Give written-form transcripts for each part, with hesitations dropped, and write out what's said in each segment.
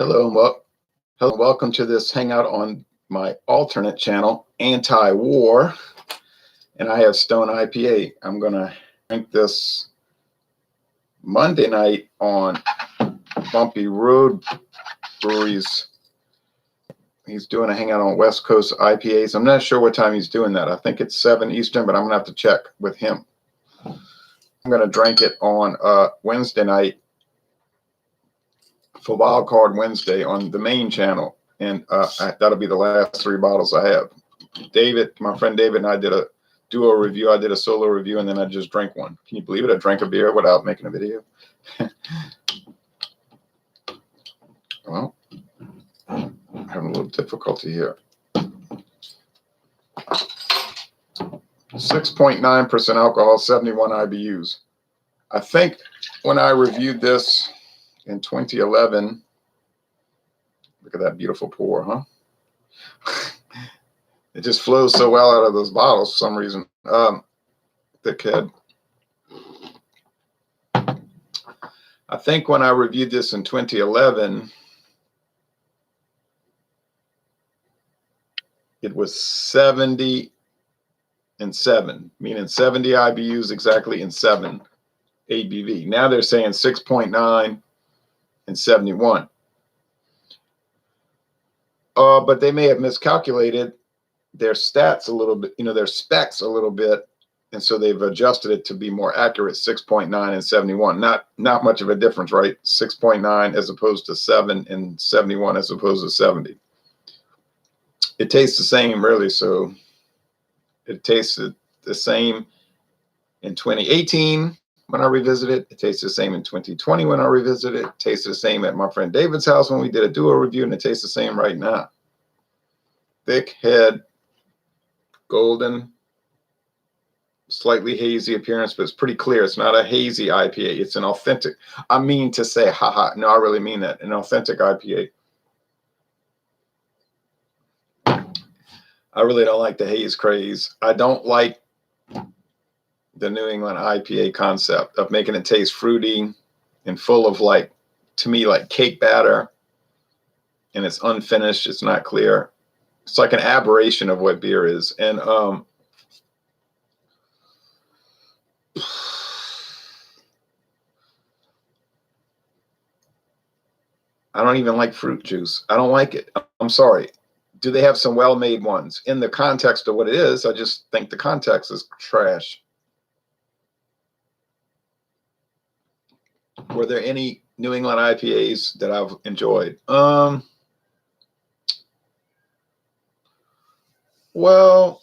Hello and welcome to this hangout on my alternate channel, Anti-War, and I have Stone IPA. I'm gonna drink this Monday night on Bumpy Road Breweries. He's doing a hangout on West Coast IPAs. I'm not sure what time he's doing that. I think it's 7 Eastern, but I'm gonna have to check with him. I'm gonna drink it on Wednesday night for Wild Card Wednesday on the main channel, and that'll be the last 3 bottles I have. David, my friend David, and I did a duo review. I did a solo review, and then I just drank one. Can you believe it? I drank a beer without making a video. Well, I'm having a little difficulty here. 6.9% alcohol, 71 IBUs. I think when I reviewed this in 2011, look at that beautiful pour, huh? It just flows so well out of those bottles for some reason. Thick head. I think when I reviewed this in 2011, it was 70 and 7, meaning 70 IBUs exactly and 7 ABV. Now they're saying 6.9 and 71. But they may have miscalculated their stats a little bit, their specs a little bit, and so they've adjusted it to be more accurate. 6.9 and 71, not much of a difference, right? 6.9 as opposed to 7 and 71 as opposed to 70. It tastes the same, really. So it tasted the same in 2018 when I revisited. It tastes the same in 2020 when I revisited. It tastes the same at my friend David's house when we did a duo review, and it tastes the same right now. Thick head, golden, slightly hazy appearance, but it's pretty clear. It's not a hazy IPA. It's an authentic. I mean to say, haha. No, I really mean that. An authentic IPA. I really don't like the haze craze. I don't like the New England IPA concept of making it taste fruity and full of, like, to me, like cake batter, and it's unfinished. It's not clear. It's like an aberration of what beer is. And I don't even like fruit juice. I don't like it. I'm sorry. Do they have some well-made ones? In the context of what it is, I just think the context is trash. Were there any New England IPAs that I've enjoyed? Well,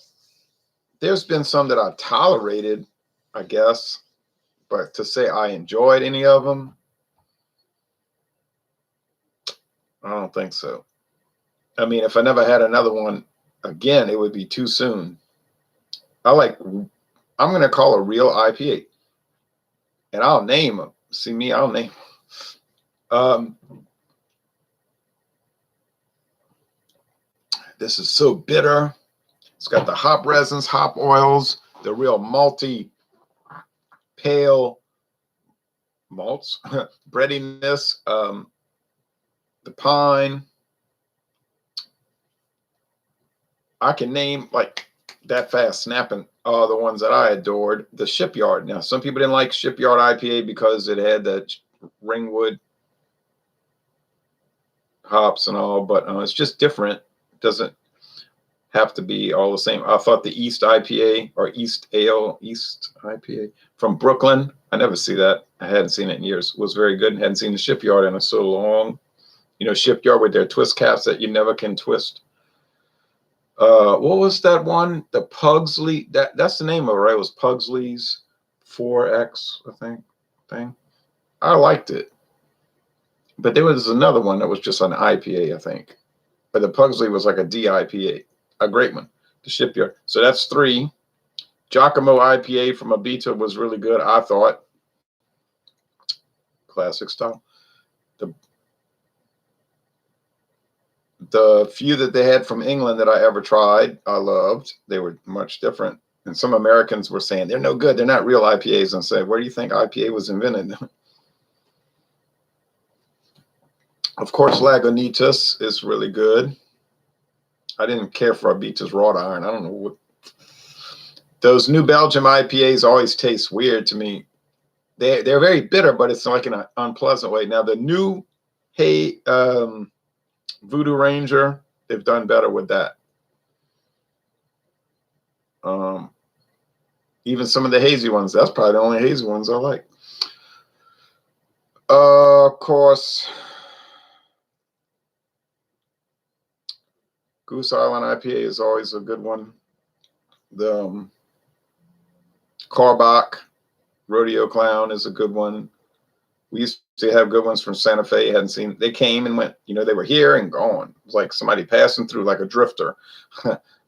there's been some that I've tolerated, I guess, but to say I enjoyed any of them, I don't think so. I mean, if I never had another one again, it would be too soon. I'm going to call a real IPA, and I'll name them. See me, I'll name them. This is so bitter. It's got the hop resins, hop oils, the real malty, pale malts, breadiness, the pine. I can name, like, that fast snapping the ones that I adored. The Shipyard. Now, some people didn't like Shipyard IPA because it had that Ringwood hops and all, but it's just different. It doesn't have to be all the same. I thought the East IPA or East IPA from Brooklyn, I never see that. I hadn't seen it in years. Was very good. Hadn't seen the Shipyard in so long. Shipyard with their twist caps that you never can twist. What was that one? The Pugsley. That's the name of it, right? It was Pugsley's 4X, I think. Thing. I liked it, but there was another one that was just an IPA, I think. But the Pugsley was like a DIPA, a great one. The Shipyard. So that's 3. Giacomo IPA from Abita was really good, I thought. Classic style. The few that they had from England that I ever tried, I loved. They were much different. And some Americans were saying, they're no good. They're not real IPAs. And I said, where do you think IPA was invented? Of course, Lagunitas is really good. I didn't care for Abita's wrought iron. I don't know what. Those New Belgium IPAs always taste weird to me. They're very bitter, but it's like in an unpleasant way. Now the new Voodoo Ranger, they've done better with that. Even some of the hazy ones, that's probably the only hazy ones I like. Of course, Goose Island IPA is always a good one. The Carbach Rodeo Clown is a good one. We used to have good ones from Santa Fe. Hadn't seen. They came and went. You know, they were here and gone. It was like somebody passing through, like a drifter,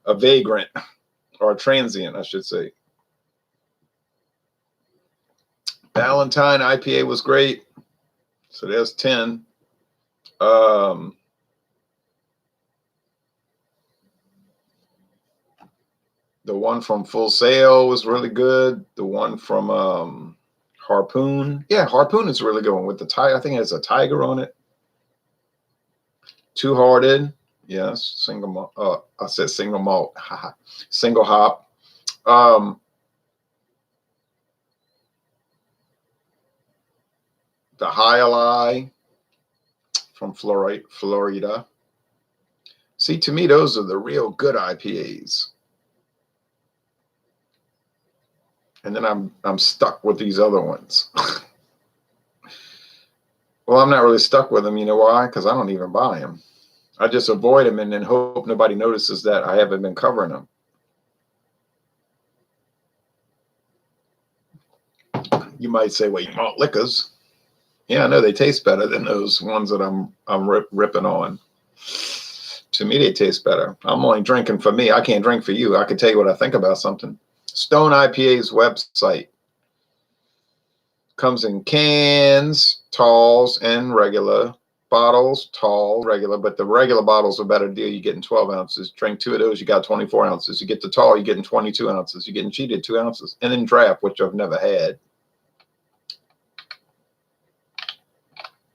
a vagrant, or a transient, I should say. Valentine IPA was great. So there's 10. The one from Full Sail was really good. The one from Harpoon. Yeah, Harpoon is a really good one with the tiger. I think it has a tiger on it. Two Hearted. Yes. Single malt. I said single malt. Single hop. The Highlight from Florida. See, to me, those are the real good IPAs. And then I'm stuck with these other ones. Well, I'm not really stuck with them. You know why? Because I don't even buy them. I just avoid them and then hope nobody notices that I haven't been covering them. You might say, well, you malt liquors. Yeah, I know they taste better than those ones that I'm ripping on. To me, they taste better. I'm only drinking for me. I can't drink for you. I can tell you what I think about something. Stone IPA's website comes in cans, talls, and regular bottles. Tall, regular, but the regular bottles are a better deal. You're getting 12 ounces. Drink 2 of those, you got 24 ounces. You get the tall, you're getting 22 ounces. You're getting cheated 2 ounces. And then draft, which I've never had.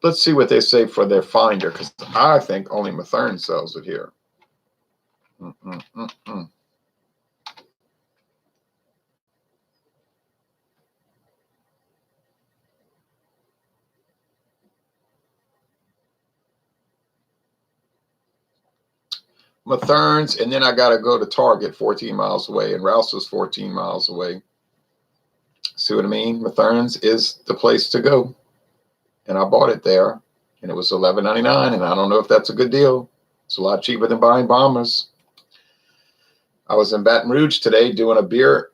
Let's see what they say for their finder, because I think only Mathern sells it here. Mathern's, and then I got to go to Target 14 miles away, and Rouse's 14 miles away. See what I mean? Mathern's is the place to go. And I bought it there, and it was $11.99, and I don't know if that's a good deal. It's a lot cheaper than buying Bombers. I was in Baton Rouge today doing a beer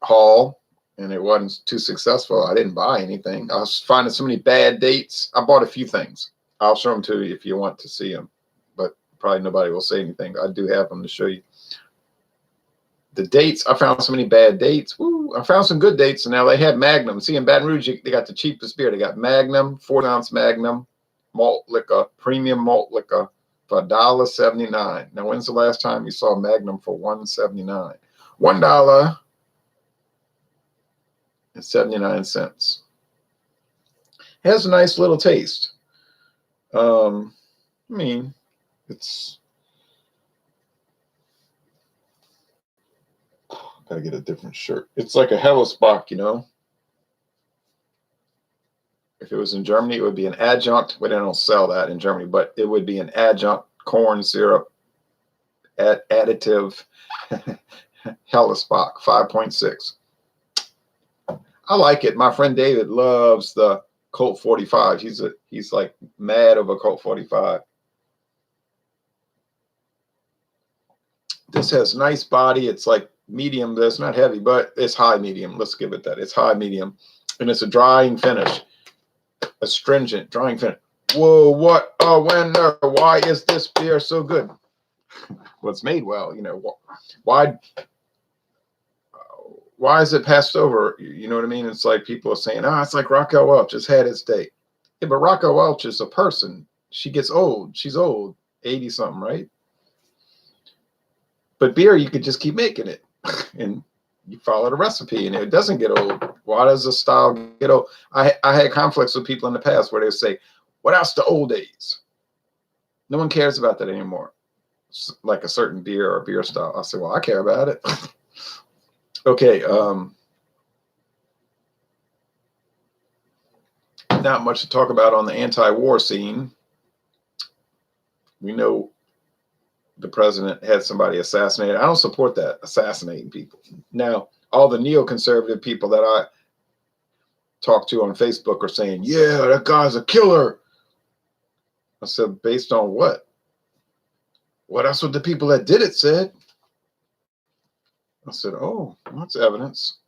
haul, and it wasn't too successful. I didn't buy anything. I was finding so many bad dates. I bought a few things. I'll show them to you if you want to see them, but probably nobody will say anything. I do have them to show you. The dates, I found so many bad dates. Woo, I found some good dates, and now they have Magnum. See, in Baton Rouge, they got the cheapest beer. They got Magnum, 4-ounce Magnum, malt liquor, premium malt liquor for $1.79. Now, when's the last time you saw Magnum for $1.79? $1.79. It has a nice little taste. I mean, it's... Gotta get a different shirt. It's like a Hellesbach, you know. If it was in Germany, it would be an adjunct. But they don't sell that in Germany, but it would be an adjunct corn syrup additive Hellesbach 5.6. I like it. My friend David loves the Colt 45. He's like mad over Colt 45. This has nice body. It's like medium. That's not heavy, but it's high medium. Let's give it that. It's high medium, and it's a drying finish, astringent drying finish. Whoa! What a winner! Why is this beer so good? Well, it's made well. You know why? Why is it passed over? You know what I mean? It's like people are saying, it's like Raquel Welch. It's had its day. Yeah, but Raquel Welch is a person. She gets old. She's old, 80 something, right? But beer, you could just keep making it, and you follow the recipe, and it doesn't get old. Why does the style get old? I had conflicts with people in the past where they say, "What else the old days?" No one cares about that anymore. It's like a certain beer or beer style. I said, well, I care about it. Okay. Not much to talk about on the anti-war scene. We know the president had somebody assassinated. I don't support that, assassinating people. Now, all the neoconservative people that I talk to on Facebook are saying, yeah, that guy's a killer. I said, based on what? Well, that's what the people that did it said. I said, oh, well, that's evidence.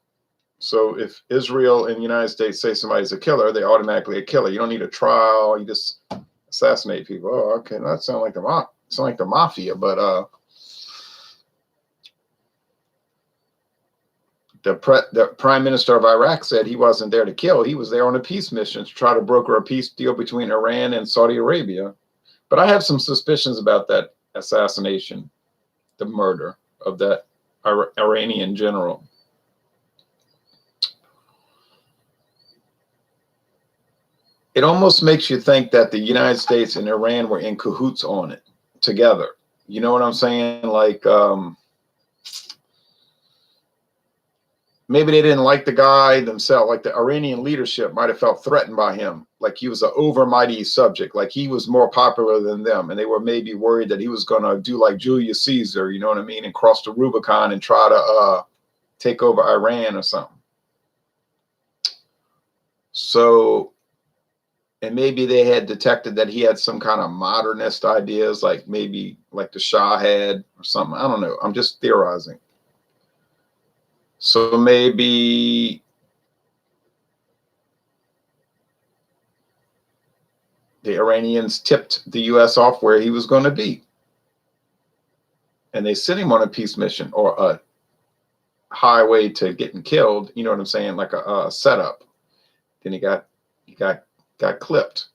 So if Israel and the United States say somebody's a killer, they automatically a killer. You don't need a trial. You just assassinate people. Oh, okay. That sounds like the mafia, but the prime minister of Iraq said he wasn't there to kill. He was there on a peace mission to try to broker a peace deal between Iran and Saudi Arabia. But I have some suspicions about that assassination, the murder of that Iranian general. It almost makes you think that the United States and Iran were in cahoots on it together. You know what I'm saying? Like, maybe they didn't like the guy themselves. Like the Iranian leadership might have felt threatened by him. Like he was an overmighty subject. Like he was more popular than them. And they were maybe worried that he was going to do like Julius Caesar, you know what I mean? And cross the Rubicon and try to take over Iran or something. So, and maybe they had detected that he had some kind of modernist ideas, like maybe like the Shah had or something. I don't know. I'm just theorizing. So maybe the Iranians tipped the U.S. off where he was going to be. And they sent him on a peace mission or a highway to getting killed. You know what I'm saying? Like a setup. Then he got clipped.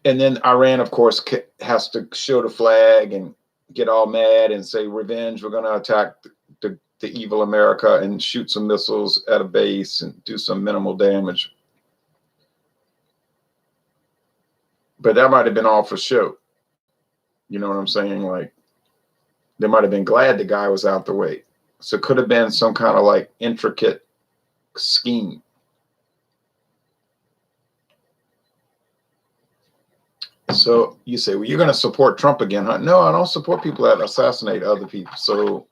And then Iran, of course, has to show the flag and get all mad and say, revenge, we're going to attack the evil America and shoot some missiles at a base and do some minimal damage. But that might have been all for show. You know what I'm saying? Like, they might have been glad the guy was out the way. So it could have been some kind of like intricate scheme. So you say, well, you're going to support Trump again, huh? No, I don't support people that assassinate other people. So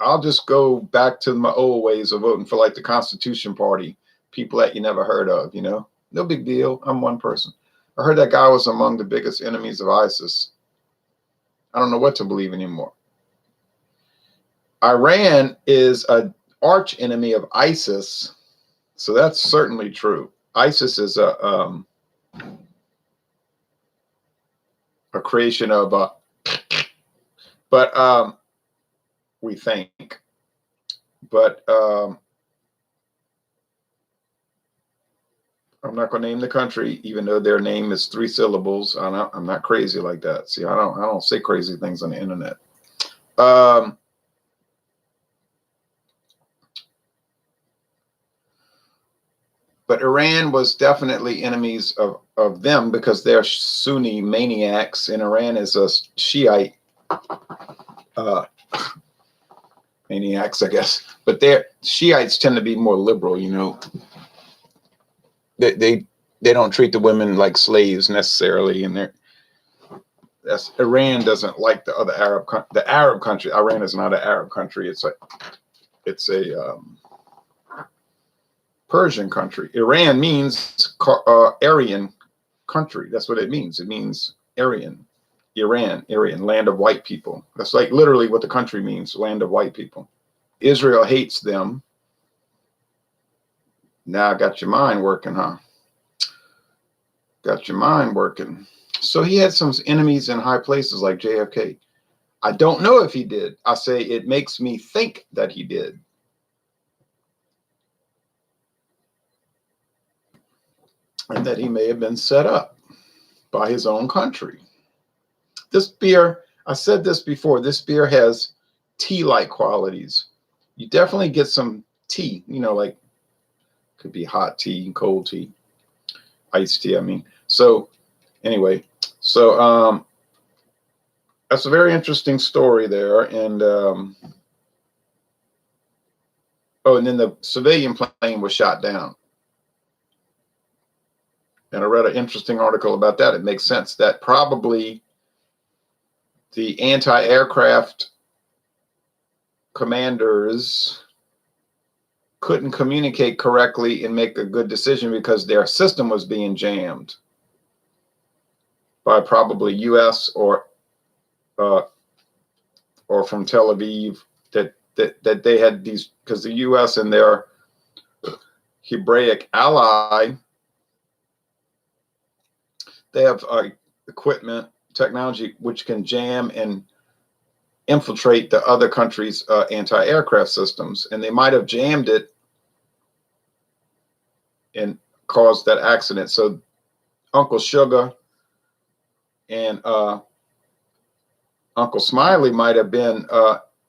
I'll just go back to my old ways of voting for like the Constitution Party, people that you never heard of, you know? No big deal. I'm one person. I heard that guy was among the biggest enemies of ISIS. I don't know what to believe anymore. Iran is an arch enemy of ISIS. So that's certainly true. ISIS is a creation of but we think, but I'm not going to name the country, even though their name is 3 syllables. I'm not crazy like that. See, I don't say crazy things on the internet. But Iran was definitely enemies of them because they're Sunni maniacs, and Iran is a Shiite maniacs, I guess. But Shiites tend to be more liberal, you know. They don't treat the women like slaves necessarily, and Iran doesn't like the other Arab country. Iran is not an Arab country. It's a Persian country. Iran means Aryan country. That's what it means. It means Aryan. Iran, land of white people. That's like literally what the country means, land of white people. Israel hates them. Now I got your mind working, huh? Got your mind working. So he had some enemies in high places like JFK. I don't know if he did. I say it makes me think that he did. And that he may have been set up by his own country. This beer, I said this before, this beer has tea-like qualities. You definitely get some tea, you know, like could be hot tea, cold tea, iced tea, I mean. So Anyway, so that's a very interesting story there. And oh, and then the civilian plane was shot down. And I read an interesting article about that. It makes sense that probably the anti-aircraft commanders couldn't communicate correctly and make a good decision because their system was being jammed by probably U.S. or from Tel Aviv, that they had these, because the U.S. and their Hebraic ally, they have equipment, technology, which can jam and infiltrate the other countries' anti-aircraft systems. And they might have jammed it and caused that accident. So Uncle Sugar and Uncle Smiley might have been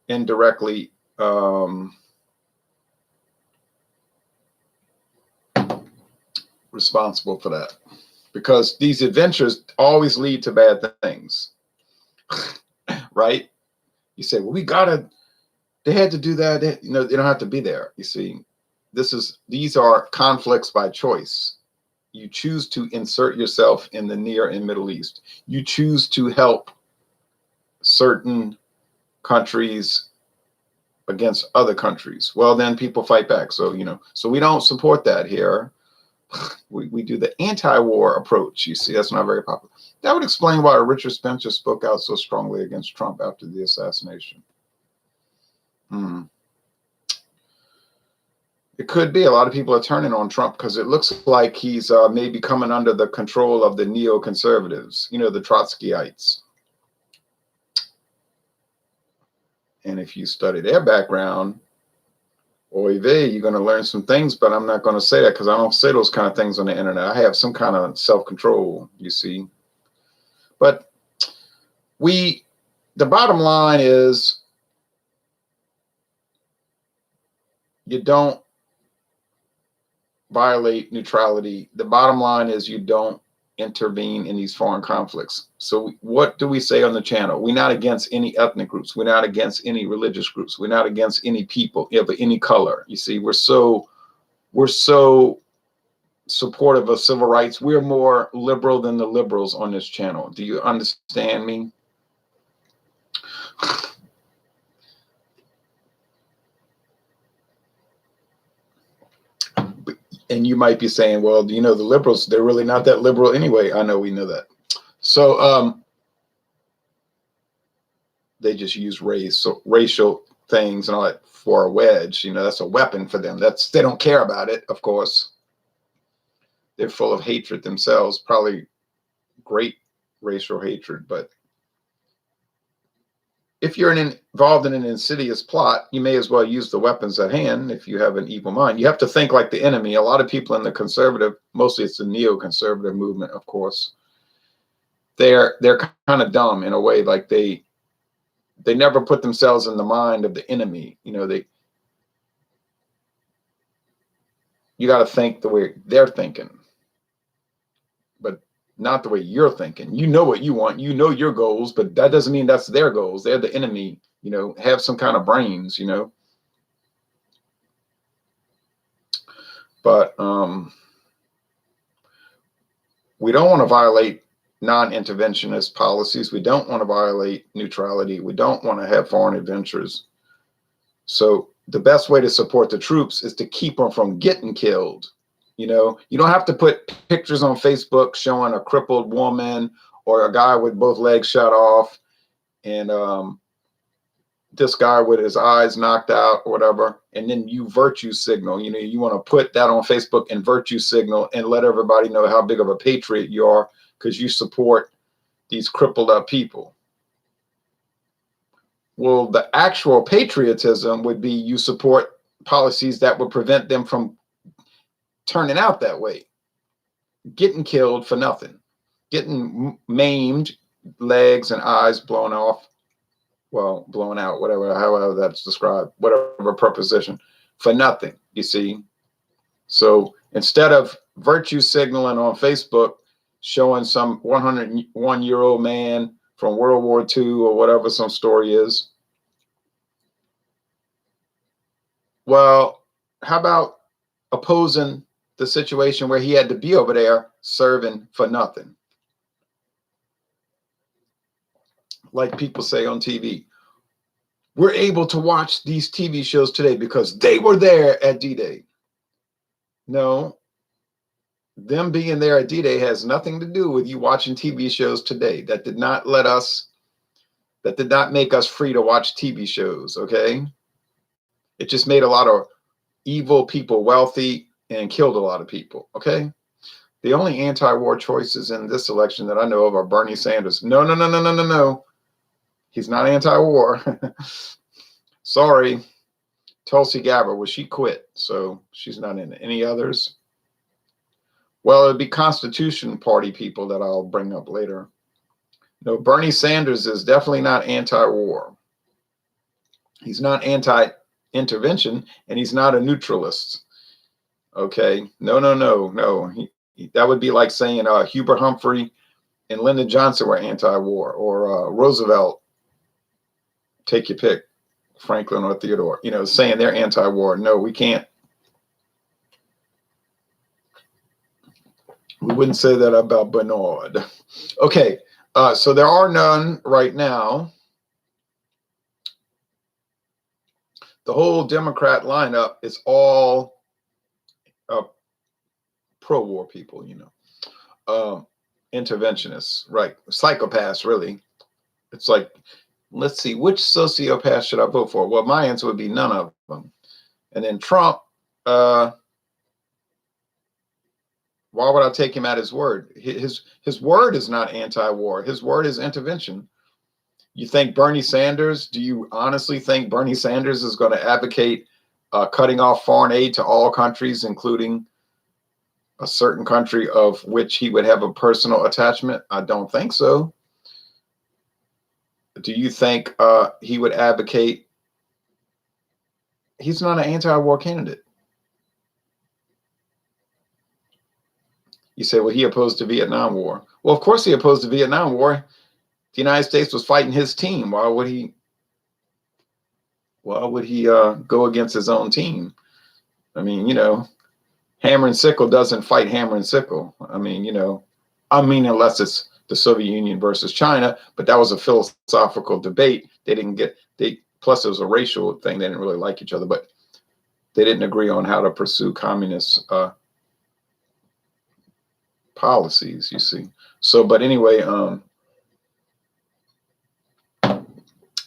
indirectly responsible for that, because these adventures always lead to bad things. Right? You say, well, they had to do that. They don't have to be there. You see, these are conflicts by choice. You choose to insert yourself in the Near and Middle East. You choose to help certain countries against other countries. Well, then people fight back. So, so we don't support that here. We do the anti-war approach. You see, that's not very popular. That would explain why Richard Spencer spoke out so strongly against Trump after the assassination. It could be a lot of people are turning on Trump because it looks like he's maybe coming under the control of the neoconservatives, the Trotskyites. And if you study their background, oy vey, you're going to learn some things, but I'm not going to say that because I don't say those kind of things on the internet. I have some kind of self-control, you see. But the bottom line is, you don't violate neutrality. The bottom line is you don't intervene in these foreign conflicts. So what do we say on the channel? We're not against any ethnic groups. We're not against any religious groups. We're not against any people of any color. You see, we're so supportive of civil rights. We're more liberal than the liberals on this channel. Do you understand me? And you might be saying, well, the liberals, they're really not that liberal anyway. I know, we know that. So they just use racial things and all that for a wedge. That's a weapon for them. They don't care about it, of course. They're full of hatred themselves, probably great racial hatred. But if you're involved in an insidious plot, you may as well use the weapons at hand if you have an evil mind. You have to think like the enemy. A lot of people in the conservative, mostly it's the neoconservative movement, of course, they're kind of dumb in a way, like they never put themselves in the mind of the enemy. You got to think the way they're thinking, but not the way you're thinking. You know what you want, your goals, but that doesn't mean that's their goals. They're the enemy. Have some kind of brains, but we don't want to violate non-interventionist policies. We don't want to violate neutrality. We don't want to have foreign adventures. So the best way to support the troops is to keep them from getting killed. You don't have to put pictures on Facebook showing a crippled woman or a guy with both legs shot off and this guy with his eyes knocked out or whatever, and then you virtue signal. You want to put that on Facebook and virtue signal and let everybody know how big of a patriot you are because you support these crippled up people. Well, the actual patriotism would be you support policies that would prevent them from turning out that way, getting killed for nothing, getting maimed, legs and eyes blown off, well, blown out, whatever, however that's described, whatever preposition, for nothing, you see. So instead of virtue signaling on Facebook, showing some 101-year-old man from World War II or whatever some story is. Well, how about opposing the situation where he had to be over there serving for nothing? Like people say on TV, we're able to watch these TV shows today because they were there at D-Day. No, them being there at D-Day has nothing to do with you watching TV shows today. That did not make us free to watch TV shows, okay? It just made a lot of evil people wealthy and killed a lot of people, okay? The only anti-war choices in this election that I know of are Bernie Sanders. No, no, no, no, no, no, no. He's not anti-war. Sorry. Tulsi Gabbard, well, she quit, so she's not in it. Any others? Well, it'd be Constitution Party people that I'll bring up later. No, Bernie Sanders is definitely not anti-war. He's not anti-intervention, and he's not a neutralist. Okay, no, no, no, no. That would be like saying Hubert Humphrey and Lyndon Johnson were anti-war, or Roosevelt, take your pick, Franklin or Theodore, you know, saying they're anti-war. No, we can't. We wouldn't say that about Bernard. Okay, so there are none right now. The whole Democrat lineup is all pro-war people, you know, interventionists, right? Psychopaths, really. It's like, let's see, which sociopath should I vote for? Well, my answer would be none of them. And then Trump, why would I take him at his word? His word is not anti-war. His word is intervention. You think Bernie Sanders, do you honestly think Bernie Sanders is going to advocate cutting off foreign aid to all countries, including a certain country of which he would have a personal attachment? I don't think so. Do you think he would advocate? He's not an anti-war candidate. You say, well, he opposed the Vietnam War. Well, of course he opposed the Vietnam War. The United States was fighting his team. Why would he go against his own team? I mean, you know, hammer and sickle doesn't fight hammer and sickle. I mean, you know, unless it's the Soviet Union versus China, but that was a philosophical debate. Plus it was a racial thing. They didn't really like each other, but they didn't agree on how to pursue communist policies, you see. So, but anyway,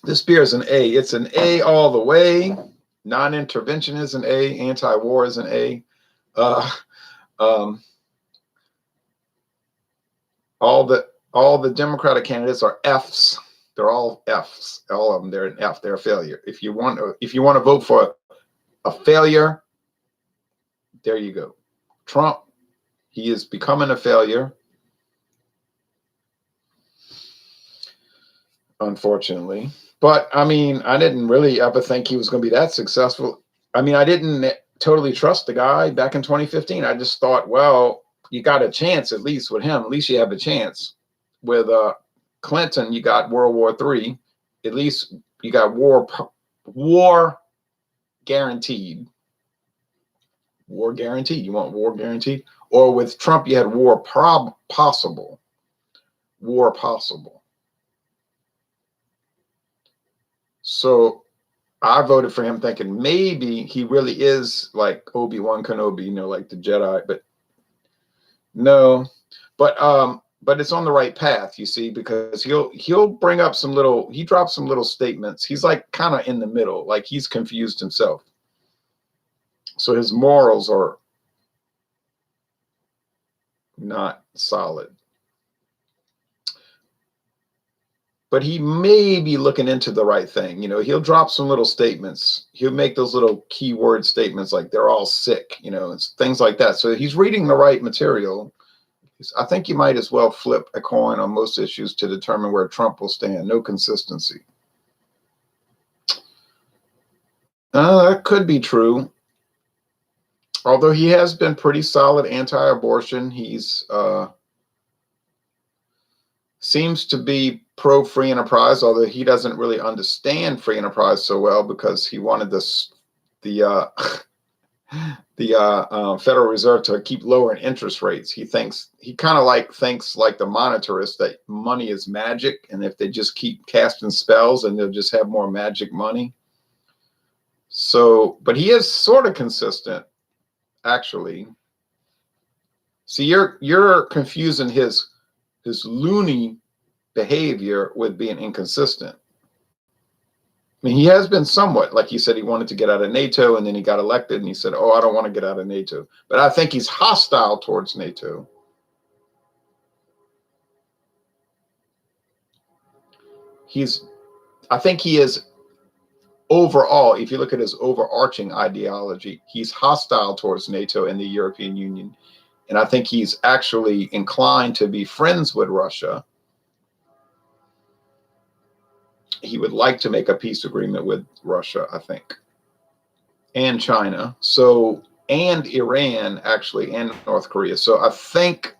this beer is an A. It's an A all the way. Non-intervention is an A. Anti-war is an A. All the Democratic candidates are Fs. They're all Fs. All of them. They're an F. They're a failure. If you want to vote for a failure, there you go. Trump, he is becoming a failure, unfortunately. But I mean, I didn't really ever think he was going to be that successful. I mean, I didn't totally trust the guy back in 2015. I just thought, well, you got a chance at least with him. At least you have a chance. With Clinton, you got World War III. At least you got war guaranteed. War guaranteed. You want war guaranteed? Or with Trump, you had war possible. War possible. So I voted for him thinking maybe he really is like Obi-Wan Kenobi, you know, like the Jedi, but no. But it's on the right path, you see, because he'll bring up he drops some little statements. He's like kind of in the middle, like he's confused himself. So his morals are not solid. But he may be looking into the right thing. You know, he'll drop some little statements. He'll make those little keyword statements like they're all sick, you know, things like that. So he's reading the right material. I think you might as well flip a coin on most issues to determine where Trump will stand. No consistency. That could be true. Although he has been pretty solid anti-abortion. He's seems to be pro free enterprise, although he doesn't really understand free enterprise so well because he wanted the Federal Reserve to keep lowering interest rates. He kind of thinks like the monetarists that money is magic, and if they just keep casting spells, and they'll just have more magic money. So, but he is sort of consistent, actually. See, you're confusing his loony behavior with being inconsistent. I mean, he has been somewhat, like he said, he wanted to get out of NATO, and then he got elected, and he said, "Oh, I don't want to get out of NATO." But I think he's hostile towards NATO. I think he is overall, if you look at his overarching ideology, he's hostile towards NATO and the European Union. And I think he's actually inclined to be friends with Russia. He would like to make a peace agreement with Russia, I think, and China. So, and Iran, actually, and North Korea. So I think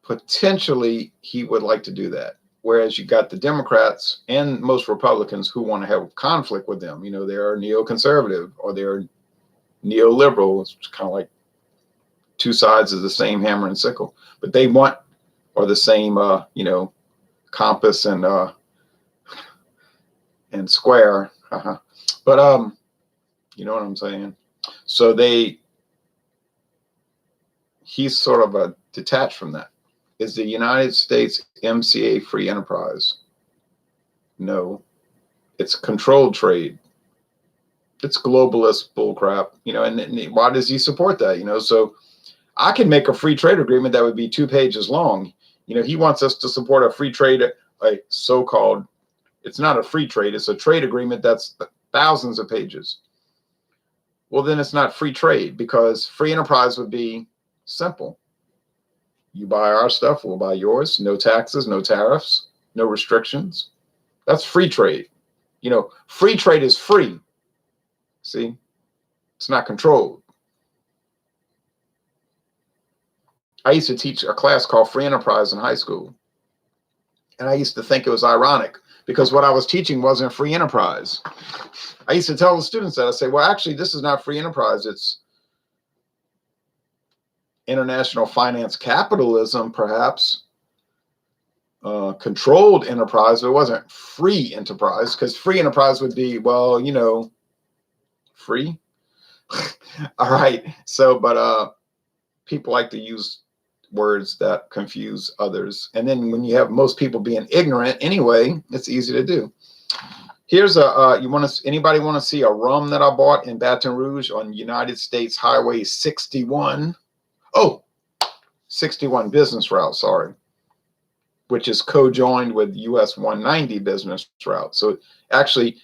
potentially he would like to do that. Whereas you got the Democrats and most Republicans who want to have conflict with them. You know, they're neoconservative or they're neoliberal. It's kind of like two sides of the same hammer and sickle. But they want, or the same, compass and square. But you know what I'm saying? So he's sort of detached from that. Is the United States MCA free enterprise? No, it's controlled trade. It's globalist bullcrap, and why does he support that? So I can make a free trade agreement that would be 2 pages long. He wants us to support a free trade, a so-called, it's not a free trade, it's a trade agreement that's thousands of pages. Well, then it's not free trade, because free enterprise would be simple. You buy our stuff, we'll buy yours. No taxes, no tariffs, no restrictions. That's free trade. Free trade is free. See, it's not controlled. I used to teach a class called Free Enterprise in high school. And I used to think it was ironic because what I was teaching wasn't free enterprise. I used to tell the students that. I say, well, actually, this is not free enterprise. It's international finance capitalism, perhaps. Controlled enterprise, but it wasn't free enterprise, because free enterprise would be, well, free. All right. So, but people like to use words that confuse others. And then when you have most people being ignorant anyway, it's easy to do. Here's anybody want to see a rum that I bought in Baton Rouge on United States Highway 61? Oh, 61 business route, sorry, which is co-joined with US 190 business route. So actually,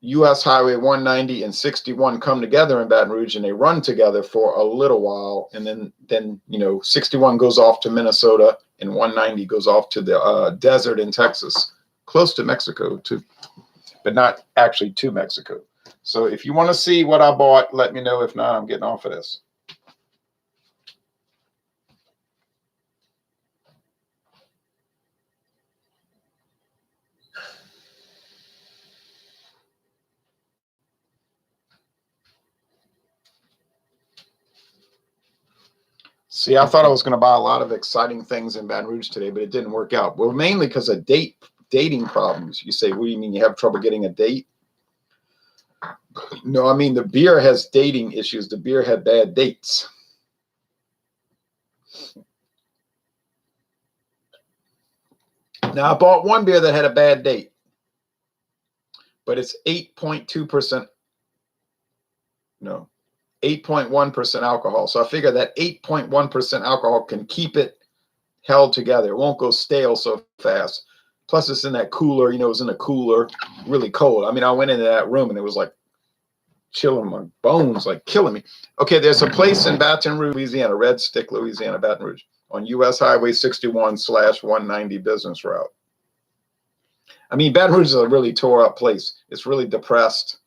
US Highway 190 and 61 come together in Baton Rouge, and they run together for a little while. And then 61 goes off to Minnesota, and 190 goes off to the desert in Texas, close to Mexico too, but not actually to Mexico. So if you want to see what I bought, let me know. If not, I'm getting off of this. See, I thought I was going to buy a lot of exciting things in Baton Rouge today, but it didn't work out. Well, mainly because of dating problems. You say, what do you mean you have trouble getting a date? No, I mean the beer has dating issues. The beer had bad dates. Now, I bought one beer that had a bad date, but it's 8.2%. No. 8.1% alcohol. So I figure that 8.1% alcohol can keep it held together. It won't go stale so fast. Plus, it's in that cooler. It was in a cooler, really cold. I mean, I went into that room and it was like chilling my bones, like killing me. Okay, there's a place in Baton Rouge, Louisiana, Red Stick, Louisiana, Baton Rouge, on US Highway 61/190 business route. I mean, Baton Rouge is a really tore up place. It's really depressed.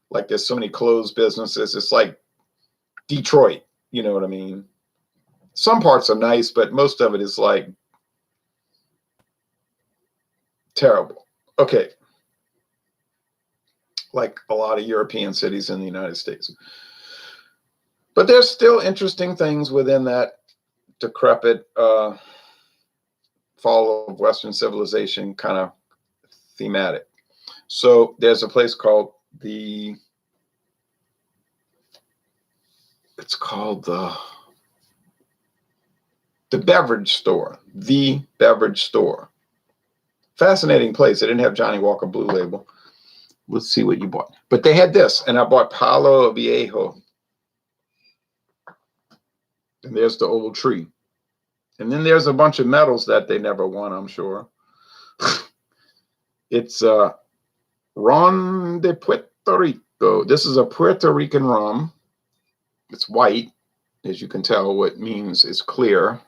Like there's so many closed businesses. It's like Detroit, you know what I mean? Some parts are nice, but most of it is like Terrible. Okay. Like a lot of European cities in the United States. But there's still interesting things within that decrepit fall of Western civilization kind of thematic. So there's a place called it's called the Beverage Store. The Beverage Store. Fascinating place. They didn't have Johnny Walker Blue Label. Let's see what you bought. But they had this, and I bought Palo Viejo. And there's the old tree. And then there's a bunch of medals that they never won, I'm sure. It's Ron de Puerto Rico. This is a Puerto Rican rum. It's white, as you can tell, what means is clear.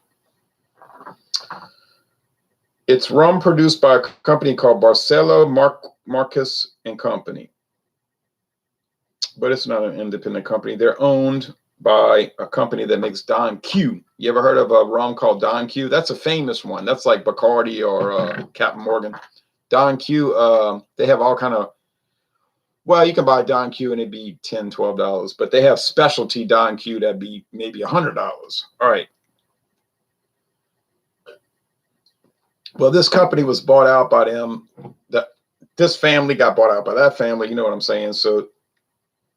It's rum produced by a company called Barcelo Marcus and Company. But it's not an independent company. They're owned by a company that makes Don Q. You ever heard of a rum called Don Q? That's a famous one. That's like Bacardi or Captain Morgan. Don Q, they have all kind of, well, you can buy Don Q and it'd be $10, $12, but they have specialty Don Q that'd be maybe $100. All right. Well, this company was bought out by them. This family got bought out by that family. You know what I'm saying? So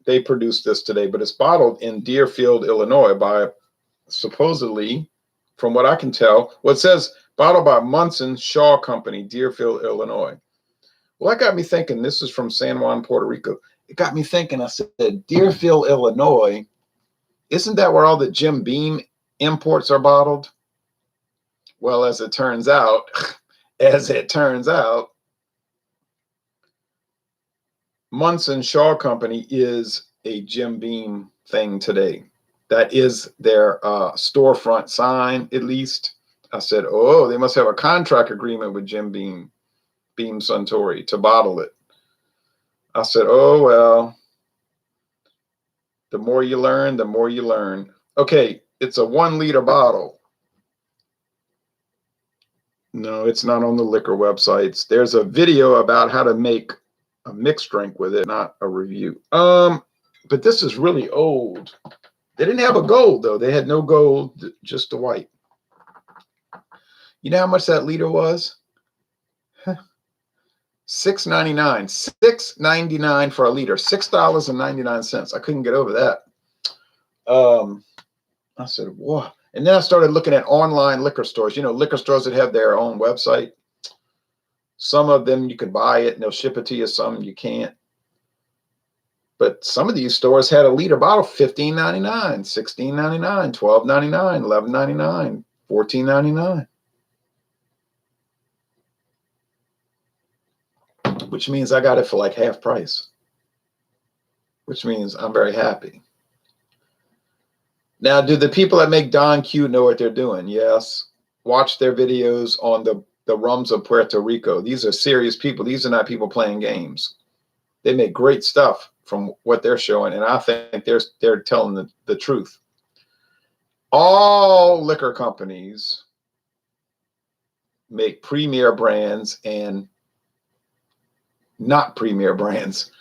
they produced this today, but it's bottled in Deerfield, Illinois by supposedly, from what I can tell, well, it says bottled by Munson Shaw Company, Deerfield, Illinois. Well, that got me thinking. This is from San Juan, Puerto Rico. It got me thinking. I said, Deerfield, Illinois, isn't that where all the Jim Beam imports are bottled? Well, as it turns out, Munson Shaw Company is a Jim Beam thing today. That is their storefront sign, at least. I said, oh, they must have a contract agreement with Jim Beam Suntory to bottle it. I said, oh, well, the more you learn, the more you learn. Okay, it's a 1 liter bottle. No, it's not on the liquor websites. There's a video about how to make a mixed drink with it, not a review. But this is really old. They didn't have a gold, though. They had no gold, just the white. You know how much that liter was? $6.99. $6.99 for a liter. $6.99. I couldn't get over that. I said, whoa. And then I started looking at online liquor stores. You know, liquor stores that have their own website. Some of them you can buy it and they'll ship it to you. Some you can't. But some of these stores had a liter bottle, $15.99, $16.99, $12.99, $11.99, $14.99. Which means I got it for like half price. Which means I'm very happy. Now, do the people that make Don Q know what they're doing? Yes. Watch their videos on the rums of Puerto Rico. These are serious people. These are not people playing games. They make great stuff from what they're showing, and I think they're telling the truth. All liquor companies make premier brands and not premier brands,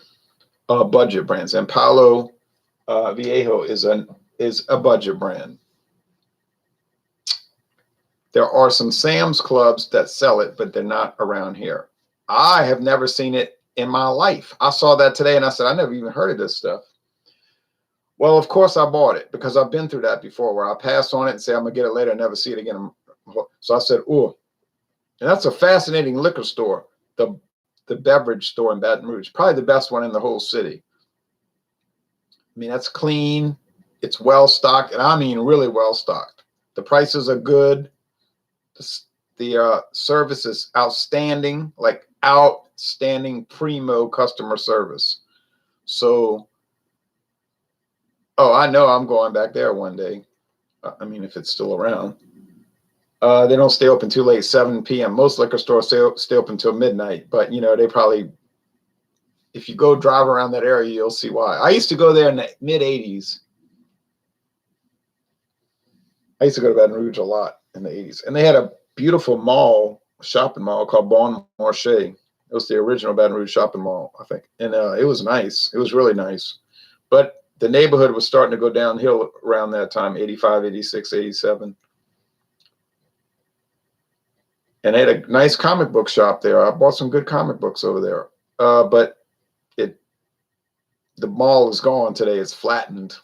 budget brands. And Palo Viejo is a budget brand. There are some Sam's Clubs that sell it, but they're not around here. I have never seen it in my life. I saw that today and I said, I never even heard of this stuff. Well, of course I bought it because I've been through that before where I pass on it and say, I'm going to get it later and never see it again. So I said, oh, and that's a fascinating liquor store, the Beverage Store in Baton Rouge, probably the best one in the whole city. I mean, that's clean. It's well stocked, and I mean really well stocked. The prices are good. The service is outstanding, like outstanding primo customer service. So, oh, I know I'm going back there one day. I mean, if it's still around. They don't stay open too late, 7 p.m. Most liquor stores stay open until midnight, but, you know, they probably, if you go drive around that area, you'll see why. I used to go there in the mid-'80s. I used to go to Baton Rouge a lot in the 80s. And they had a beautiful mall shopping mall called Bon Marche. It was the original Baton Rouge shopping mall, I think. And it was nice. It was really nice. But the neighborhood was starting to go downhill around that time, 85, 86, 87. And they had a nice comic book shop there. I bought some good comic books over there. But the mall is gone today. It's flattened.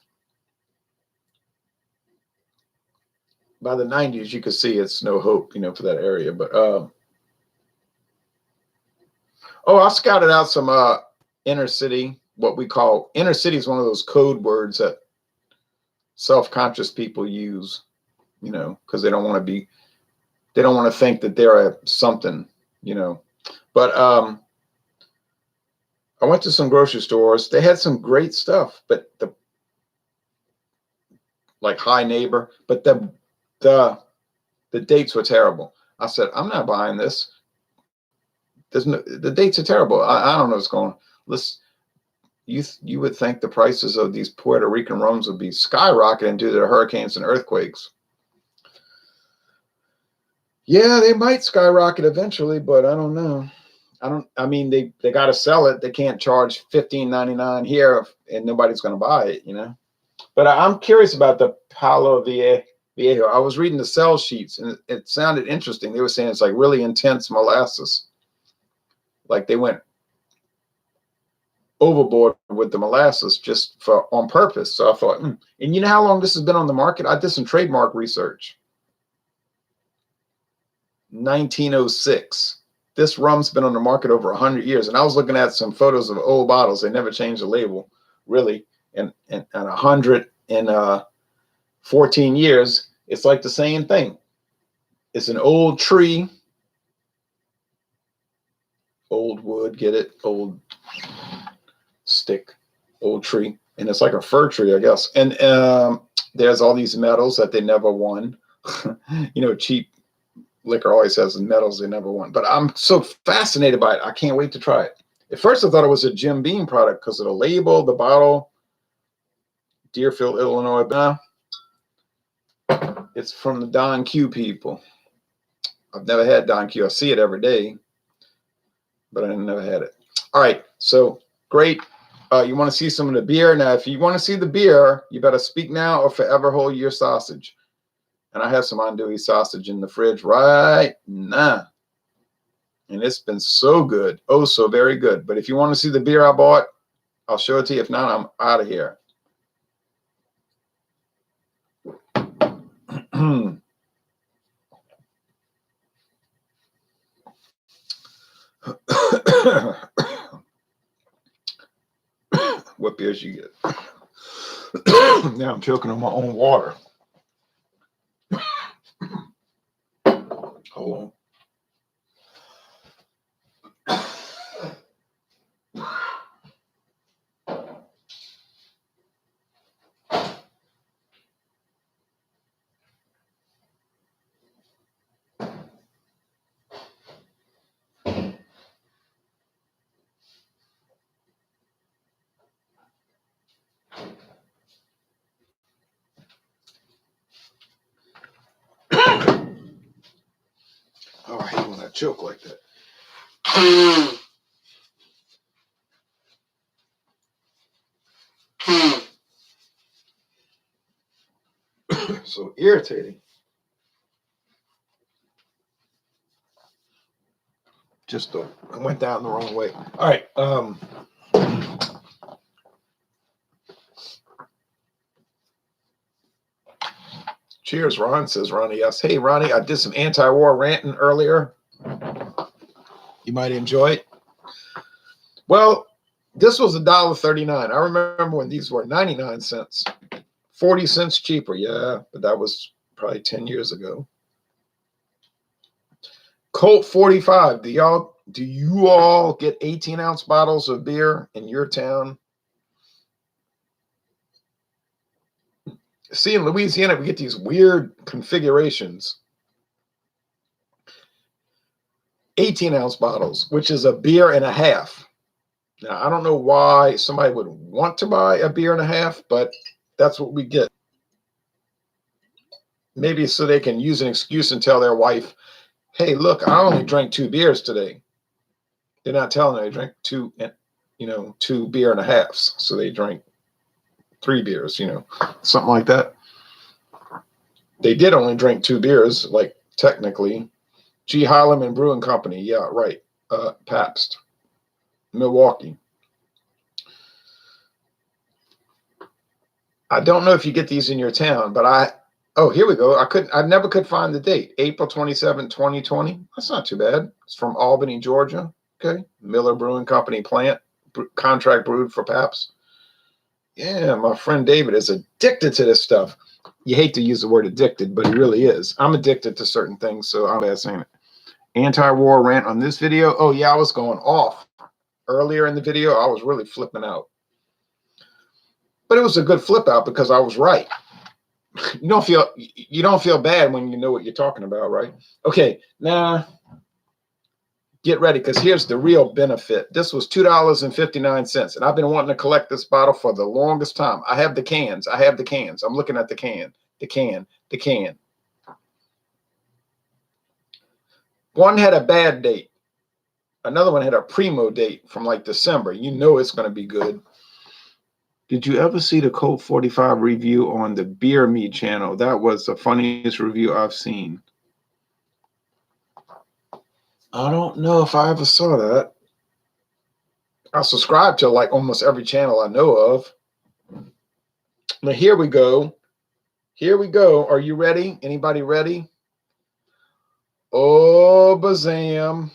By the 90s, you could see it's no hope, for that area. But I scouted out some inner city. What we call inner city is one of those code words that self-conscious people use, because they don't want to think that they're something, But I went to some grocery stores. They had some great stuff, but like High Neighbor, but the dates were terrible. I said, I'm not buying this. The dates are terrible. I don't know what's going on. You would think the prices of these Puerto Rican rums would be skyrocketing due to the hurricanes and earthquakes. Yeah, they might skyrocket eventually, but I don't know. I mean, they got to sell it. They can't charge $15.99 here and nobody's going to buy it, But I'm curious about the Palo Viejo. I was reading the sell sheets and it sounded interesting. They were saying it's like really intense molasses. Like they went overboard with the molasses just on purpose. So I thought, and you know how long this has been on the market? I did some trademark research. 1906. This rum's been on the market over 100 years. And I was looking at some photos of old bottles. They never changed the label, really. And 114 years, it's like the same thing. It's an old tree, old wood, get it? Old stick, old tree. And it's like a fir tree, I guess. And there's all these metals that they never won. Cheap liquor always has metals they never won. But I'm so fascinated by it. I can't wait to try it. At first, I thought it was a Jim Beam product because of the label, the bottle. Deerfield, Illinois. It's from the Don Q people. I've never had Don Q. I see it every day, but I never had it. All right, so great. You want to see some of the beer? Now, if you want to see the beer, you better speak now or forever hold your sausage. And I have some andouille sausage in the fridge right now. And it's been so good. Oh, so very good. But if you want to see the beer I bought, I'll show it to you. If not, I'm out of here. What beers you get? Now I'm choking on my own water. Hold on. Oh, I hate when I choke like that. So irritating. Just I went down the wrong way. All right. Cheers, Ron, says Ronnie. Yes. Hey, Ronnie, I did some anti-war ranting earlier. You might enjoy it. Well, this was $1.39. I remember when these were 99 cents. 40 cents cheaper. Yeah, but that was probably 10 years ago. Colt 45. Do you all get 18-ounce bottles of beer in your town? See, in Louisiana, we get these weird configurations. 18-ounce bottles, which is a beer and a half. Now, I don't know why somebody would want to buy a beer and a half, but that's what we get. Maybe so they can use an excuse and tell their wife, hey, look, I only drank 2 beers today. They're not telling them they drank 2 beer and a halves. So they drank 3 beers, something like that. They did only drink 2 beers, like technically. G. Heilemann Brewing Company. Yeah, right. Pabst. Milwaukee. I don't know if you get these in your town, but here we go. I never could find the date. April 27, 2020. That's not too bad. It's from Albany, Georgia. Okay. Miller Brewing Company plant, contract brewed for Pabst. Yeah, my friend David is addicted to this stuff. You hate to use the word addicted, but he really is. I'm addicted to certain things, so I'm bad saying it. Anti-war rant on this video. Oh, yeah, I was going off. Earlier in the video, I was really flipping out. But it was a good flip out because I was right. You don't feel bad when you know what you're talking about, right? Okay, now get ready, because here's the real benefit. This was $2.59, and I've been wanting to collect this bottle for the longest time. I have the cans. I'm looking at the can. One had a bad date. Another one had a primo date from like December. You know it's going to be good. Did you ever see the Colt 45 review on the Beer Me channel? That was the funniest review I've seen. I don't know if I ever saw that. I subscribe to like almost every channel I know of. Now here we go. Are you ready? Anybody ready? Oh, bazam.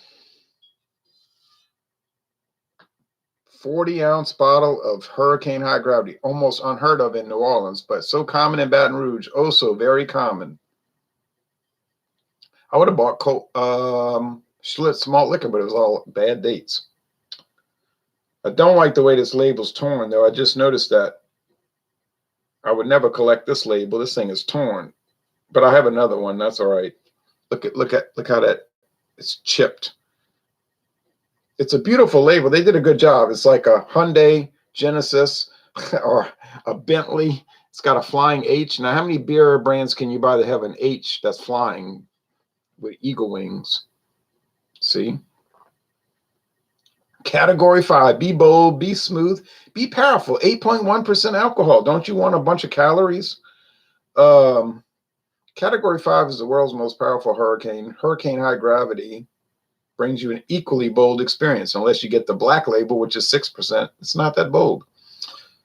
40-ounce bottle of Hurricane High Gravity. Almost unheard of in New Orleans, but so common in Baton Rouge. Oh, so very common. I would have bought Schlitz malt liquor, but it was all bad dates. I don't like the way this label's torn, though. I just noticed that. I would never collect this label. This thing is torn. But I have another one. That's all right. Look how that it's chipped. It's a beautiful label. They did a good job. It's like a Hyundai Genesis or a Bentley. It's got a flying H. Now, how many beer brands can you buy that have an H that's flying with eagle wings? See? Category 5, be bold, be smooth, be powerful. 8.1% alcohol. Don't you want a bunch of calories? Category 5 is the world's most powerful hurricane. Hurricane High Gravity brings you an equally bold experience, unless you get the black label, which is 6%. It's not that bold.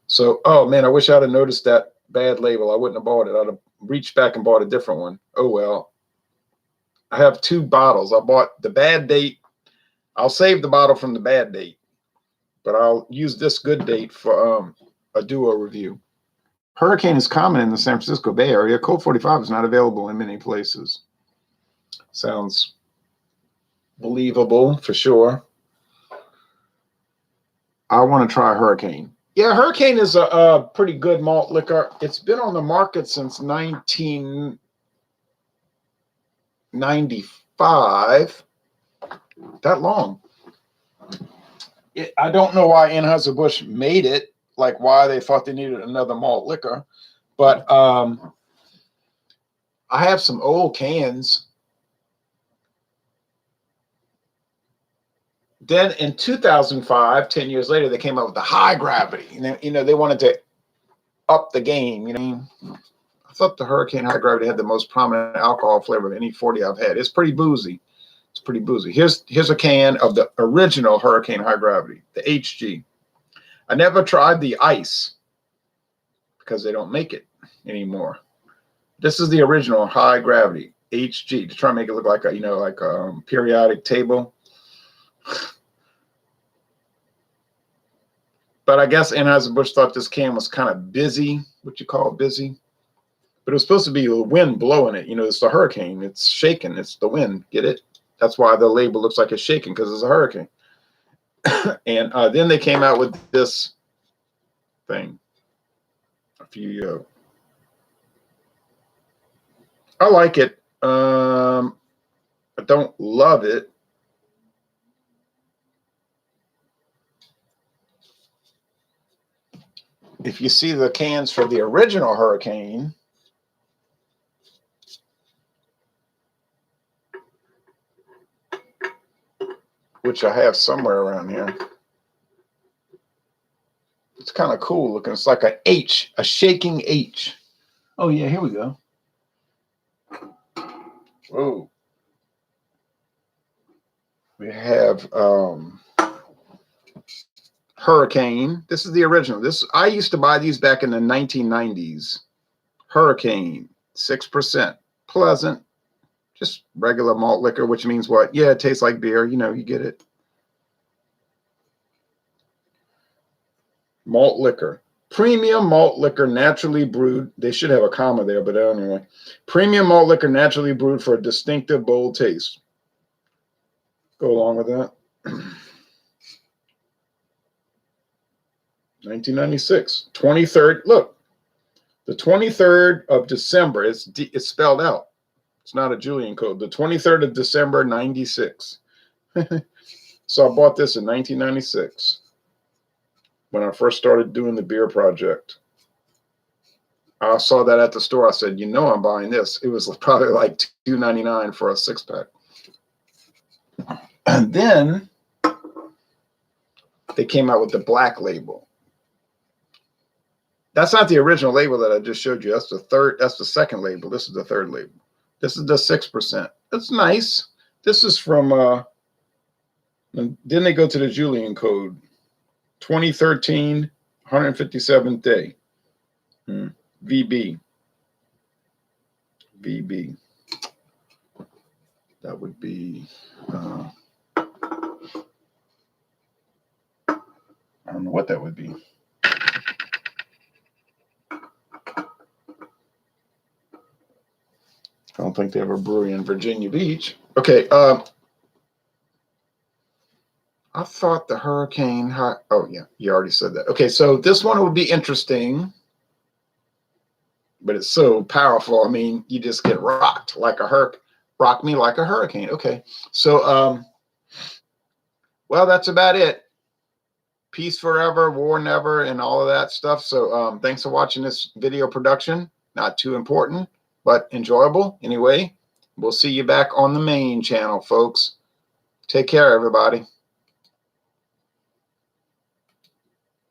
So, oh man, I wish I'd have noticed that bad label. I wouldn't have bought it. I'd have reached back and bought a different one. Oh well. I have 2 bottles. I bought the bad date. I'll save the bottle from the bad date, but I'll use this good date for a duo review. Hurricane is common in the San Francisco Bay Area. Colt 45 is not available in many places. Sounds believable for sure. I want to try Hurricane. Yeah, Hurricane is a pretty good malt liquor. It's been on the market since 1995. That long. I don't know why Anheuser-Busch made it, like why they thought they needed another malt liquor. But I have some old cans. Then in 2005, 10 years later, they came out with the High Gravity. And they wanted to up the game. I thought the Hurricane High Gravity had the most prominent alcohol flavor of any 40 I've had. It's pretty boozy. Here's a can of the original Hurricane High Gravity, the HG. I never tried the ice because they don't make it anymore. This is the original High Gravity HG, to try and make it look like a periodic table. But I guess Anheuser-Busch thought this can was kind of busy. What you call it, busy? But it was supposed to be the wind blowing it. It's the hurricane. It's shaking. It's the wind. Get it? That's why the label looks like it's shaking, because it's a hurricane. And then they came out with this thing. I like it. I don't love it. If you see the cans for the original Hurricane, which I have somewhere around here. It's kind of cool looking. It's like a H, a shaking H. Oh yeah, here we go. Whoa. We have Hurricane. This is the original. This I used to buy these back in the 1990s. Hurricane, 6%. Pleasant. Just regular malt liquor, which means what? Yeah, it tastes like beer. You know, you get it. Malt liquor. Premium malt liquor naturally brewed. They should have a comma there, but anyway. Premium malt liquor naturally brewed for a distinctive, bold taste. Go along with that. 1996. 23rd. Look. The 23rd of December. It's spelled out. It's not a Julian code. The 23rd of December, 96. So I bought this in 1996 when I first started doing the beer project. I saw that at the store. I said, you know, I'm buying this. It was probably like $2.99 for a 6-pack. And then they came out with the black label. That's not the original label that I just showed you. That's the third. That's the second label. This is the third label. This is the 6%. That's nice. This is from, then they go to the Julian code, 2013, 157th day. VB. VB. That would be, I don't know what that would be. I don't think they have a brewery in Virginia Beach. Okay. I thought the Hurricane. Oh, yeah. You already said that. Okay. So this one would be interesting, but it's so powerful. I mean, you just get rocked like a rock me like a hurricane. Okay. So, well, that's about it. Peace forever, war never, and all of that stuff. So thanks for watching this video production. Not too important, but enjoyable. Anyway, we'll see you back on the main channel, folks. Take care, everybody.